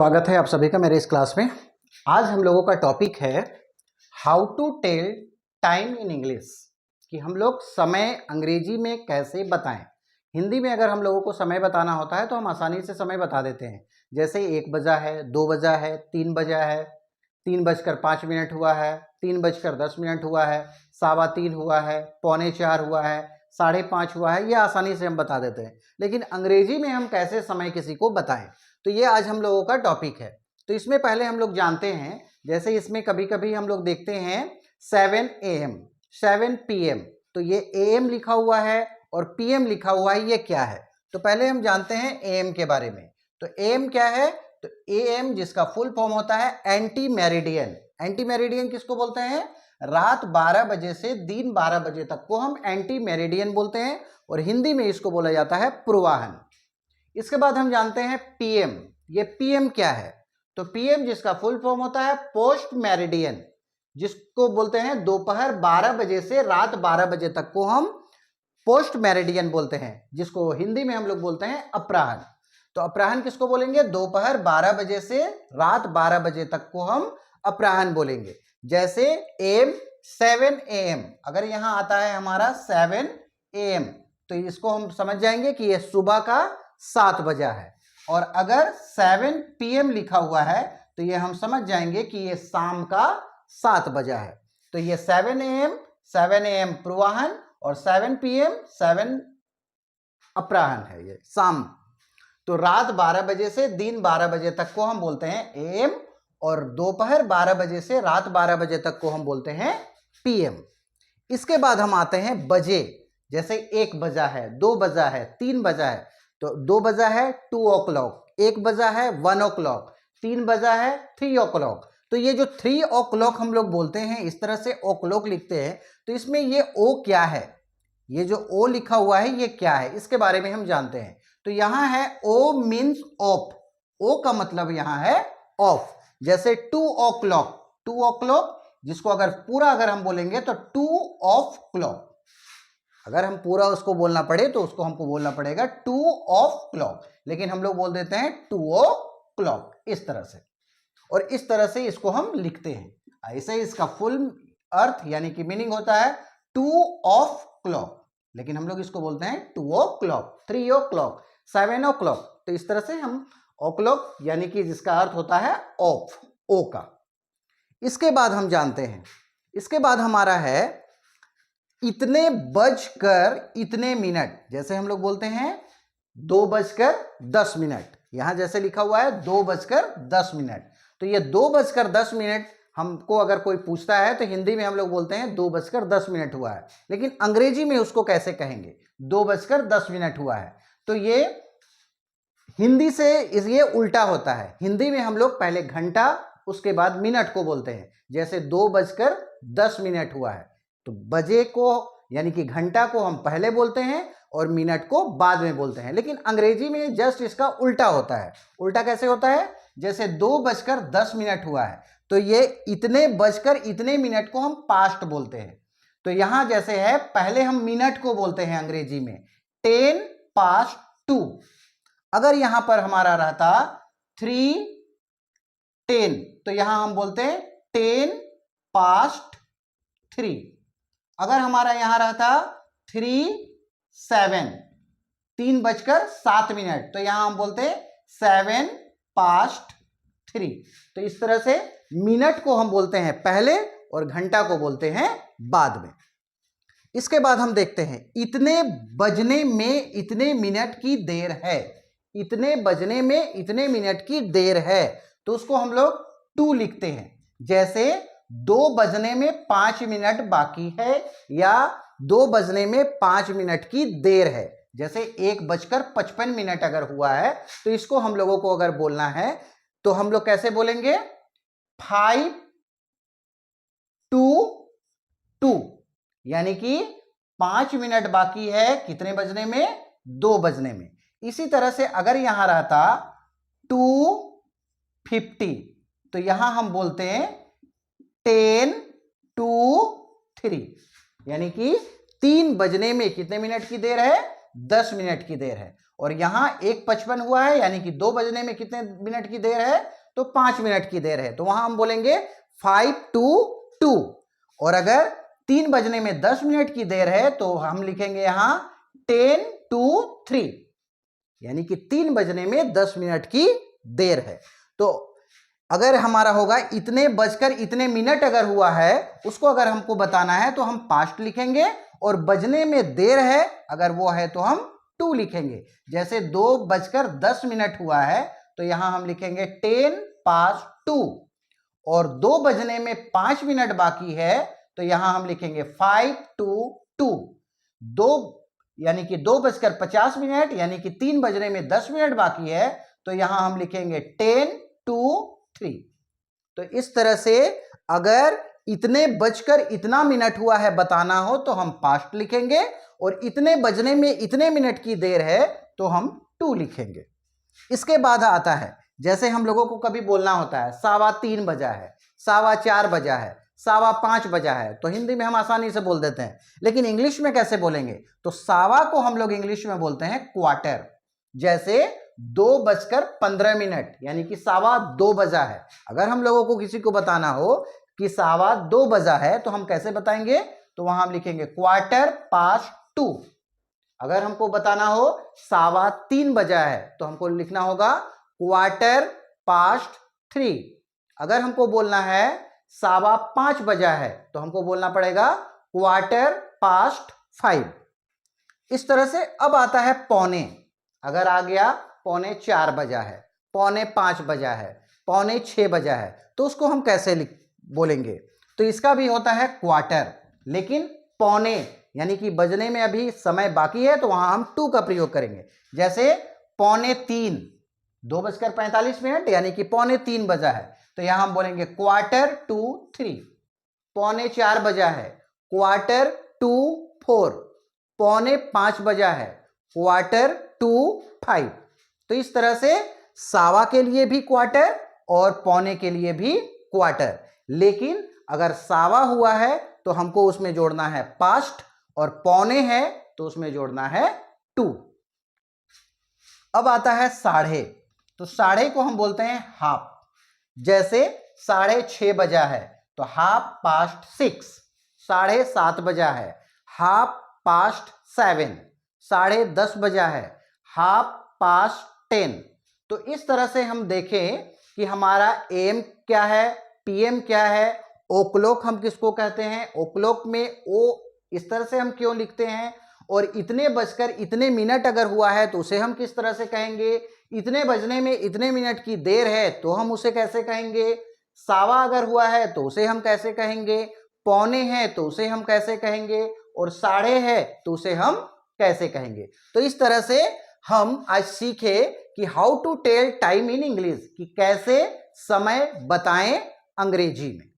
स्वागत है आप सभी का मेरे इस क्लास में। आज हम लोगों का टॉपिक है how to tell time in English, कि हम लोग समय अंग्रेजी में कैसे बताएं। हिंदी में अगर हम लोगों को समय बताना होता है तो हम आसानी से समय बता देते हैं, जैसे 1 बजा है, 2 बजा है, 3 बजा है, 3:05 हुआ है, 3:10 हुआ है, 3:15 हुआ है, 3:45 हुआ है, 5:30 हुआ है। ये आसानी से हम बता देते हैं, लेकिन अंग्रेजी में हम कैसे समय किसी को बताएं, तो ये आज हम लोगों का टॉपिक है। तो इसमें पहले हम लोग जानते हैं, जैसे इसमें कभी कभी हम लोग देखते हैं 7 AM 7 PM, तो ये AM लिखा हुआ है और PM लिखा हुआ है, ये क्या है? तो पहले हम जानते हैं AM के बारे में। तो AM क्या है? तो AM जिसका फुल फॉर्म होता है एंटी मेरिडियन। एंटी मेरिडियन किसको बोलते हैं? रात 12 बजे से दिन 12 बजे तक को हम एंटी मेरिडियन बोलते हैं, और हिंदी में इसको बोला जाता है पूर्वाहन। इसके बाद हम जानते हैं PM। ये PM क्या है? तो PM जिसका फुल फॉर्म होता है पोस्ट मेरिडियन, जिसको बोलते हैं दोपहर 12 बजे से रात 12 बजे तक को हम पोस्ट मेरिडियन बोलते हैं, जिसको हिंदी में हम लोग बोलते हैं अपराह्न। तो अपराह्न किसको बोलेंगे? दोपहर 12 बजे से रात 12 बजे तक को हम अपराह्न बोलेंगे। जैसे AM 7 AM, अगर यहां आता है हमारा 7 AM, तो इसको हम समझ जाएंगे कि यह सुबह का 7 बजा है। और अगर 7 PM लिखा हुआ है तो ये हम समझ जाएंगे कि ये शाम का 7 बजा है। तो ये 7 AM पूर्वाहन और 7 PM 7 अपराह्न है, ये शाम। तो रात 12 बजे से दिन 12 बजे तक को हम बोलते हैं AM, और दोपहर 12 बजे से रात 12 बजे तक को हम बोलते हैं PM। इसके बाद हम आते हैं बजे। जैसे 1 बजा है, 2 बजा है, 3 बजा है। तो 2 बजा है 2 o'clock, 1 बजा है 1 o'clock, 3 बजा है 3 o'clock। तो ये जो 3 o'clock हम लोग बोलते हैं, इस तरह से o'clock लिखते हैं, तो इसमें ये O क्या है? ये जो O लिखा हुआ है ये क्या है, इसके बारे में हम जानते हैं। तो यहां है O मीन्स ऑफ। O का मतलब यहां है ऑफ। जैसे 2 o'clock, 2 o'clock जिसको अगर हम बोलेंगे तो 2 ऑफ क्लॉक। अगर हम पूरा उसको बोलना पड़े तो उसको हमको बोलना पड़ेगा 2 ऑफ क्लॉक, लेकिन हम लोग बोल देते हैं 2 o'clock इस तरह से, और इस तरह से इसको हम लिखते हैं। ऐसे इसका फुल अर्थ यानी कि मीनिंग होता है 2 ऑफ क्लॉक, लेकिन हम लोग इसको बोलते हैं 2 o'clock, 3 o'clock, 7 o'clock। तो इस तरह से हम o'clock यानी कि जिसका अर्थ होता है ऑफ, ओ का। इसके बाद हम जानते हैं, इसके बाद हमारा है इतने बजकर इतने मिनट। जैसे हम लोग बोलते हैं 2:10, यहां जैसे लिखा हुआ है 2:10। तो ये 2:10 हमको अगर कोई पूछता है तो हिंदी में हम लोग बोलते हैं 2:10 हुआ है, लेकिन अंग्रेजी में उसको कैसे कहेंगे? 2:10 हुआ है। तो ये हिंदी से ये उल्टा होता है। हिंदी में हम लोग पहले घंटा उसके बाद मिनट को बोलते हैं। जैसे 2:10 हुआ है, तो बजे को यानी कि घंटा को हम पहले बोलते हैं और मिनट को बाद में बोलते हैं, लेकिन अंग्रेजी में जस्ट इसका उल्टा होता है। उल्टा कैसे होता है? जैसे 2:10 हुआ है, तो ये इतने बजकर इतने मिनट को हम पास्ट बोलते हैं। तो यहां जैसे है, पहले हम मिनट को बोलते हैं अंग्रेजी में 10:02। अगर यहां पर हमारा रहता 3:10, तो यहां हम बोलते हैं 10:03। अगर हमारा यहां रहता 3:07, 3:07, तो यहां हम बोलते हैं 7:03। तो इस तरह से मिनट को हम बोलते हैं पहले और घंटा को बोलते हैं बाद में। इसके बाद हम देखते हैं इतने बजने में इतने मिनट की देर है। इतने बजने में इतने मिनट की देर है, तो उसको हम लोग 2 लिखते हैं। जैसे 2 बजने में 5 मिनट बाकी है, या 2 बजने में 5 मिनट की देर है। जैसे 1:55 अगर हुआ है, तो इसको हम लोगों को अगर बोलना है तो हम लोग कैसे बोलेंगे? 5 to 2, यानी कि 5 मिनट बाकी है कितने बजने में? 2 बजने में। इसी तरह से अगर यहां रहता 2:50, तो यहां हम बोलते हैं 10 to 3, यानी कि 3 बजने में कितने मिनट की देर है? 10 मिनट की देर है। और यहाँ 1:55 हुआ है, यानी कि 2 बजने में कितने मिनट की देर है, तो 5 मिनट की देर है, तो वहां हम बोलेंगे 5 to 2। और अगर 3 बजने में 10 मिनट की देर है तो हम लिखेंगे यहां 10 to 3, यानी कि 3 बजने में 10 मिनट की देर है। तो अगर हमारा होगा इतने बजकर इतने मिनट अगर हुआ है, उसको अगर हमको बताना है तो हम पास्ट लिखेंगे, और बजने में देर है अगर वो है तो हम 2 लिखेंगे। जैसे 2:10 हुआ है तो यहां हम लिखेंगे 10 past 2, और 2 बजने में 5 मिनट बाकी है तो यहां हम लिखेंगे 5 to 2। 2 यानी कि 2:50 यानी कि 3 बजने में 10 मिनट बाकी है तो यहां हम लिखेंगे 10 to 3। तो इस तरह से अगर इतने बजकर इतना मिनट हुआ है बताना हो तो हम पास्ट लिखेंगे, और इतने बजने में इतने मिनट की देर है तो हम 2 लिखेंगे। इसके बाद आता है, जैसे हम लोगों को कभी बोलना होता है 3:15 बजा है, 4:15 बजा है, 5:15 बजा है, तो हिंदी में हम आसानी से बोल देते हैं, लेकिन इंग्लिश में कैसे बोलेंगे, तो सवा को हम लोग इंग्लिश में बोलते हैं क्वार्टर। जैसे 2:15 यानी कि 2:15 बजा है। अगर हम लोगों को किसी को बताना हो कि 2:15 बजा है तो हम कैसे बताएंगे, तो वहां हम लिखेंगे क्वार्टर पास्ट 2। अगर हमको बताना हो 3:15 बजा है तो हमको लिखना होगा क्वार्टर पास्ट 3। अगर हमको बोलना है 5:15 बजा है तो हमको बोलना पड़ेगा क्वार्टर पास्ट 5। इस तरह से अब आता है पौने। अगर आ गया 4:45 बजा है, 4:45 बजा है, 6:45 बजा है, तो उसको हम कैसे बोलेंगे, तो इसका भी होता है क्वार्टर, लेकिन पौने यानी कि बजने में अभी समय बाकी है तो वहां हम 2 का प्रयोग करेंगे। जैसे 2:45, 2:45 यानी कि 3:45 बजा है तो यहां हम बोलेंगे क्वार्टर टू 3। 4:45 बजा है, क्वार्टर टू 4। 4:45 बजा है, क्वार्टर टू 5। तो इस तरह से सावा के लिए भी क्वार्टर और पौने के लिए भी क्वार्टर, लेकिन अगर सावा हुआ है तो हमको उसमें जोड़ना है पास्ट, और पौने है तो उसमें जोड़ना है 2। अब आता है साढ़े। तो साढ़े को हम बोलते हैं हाफ। जैसे 6:30 बजा है तो हाफ पास्ट 6। 7:30 बजा है, हाफ पास्ट 7। 10:30 बजा है, हाफ पास्ट 10। तो इस तरह से हम देखें कि हमारा एम क्या है, पीएम क्या है, ओ क्लॉक हम किसको कहते हैं, ओ क्लॉक में ओ इस तरह से हम क्यों लिखते हैं, और इतने बजकर इतने मिनट अगर हुआ है तो उसे हम किस तरह से कहेंगे, इतने बजने में इतने मिनट की देर है तो हम उसे कैसे कहेंगे, सावा अगर हुआ है तो उसे हम कैसे कहेंगे, पौने है तो उसे हम कैसे कहेंगे, और साढ़े है तो उसे हम कैसे कहेंगे। तो इस तरह से हम आज सीखे कि how to tell time in English, कि कैसे समय बताएं अंग्रेजी में।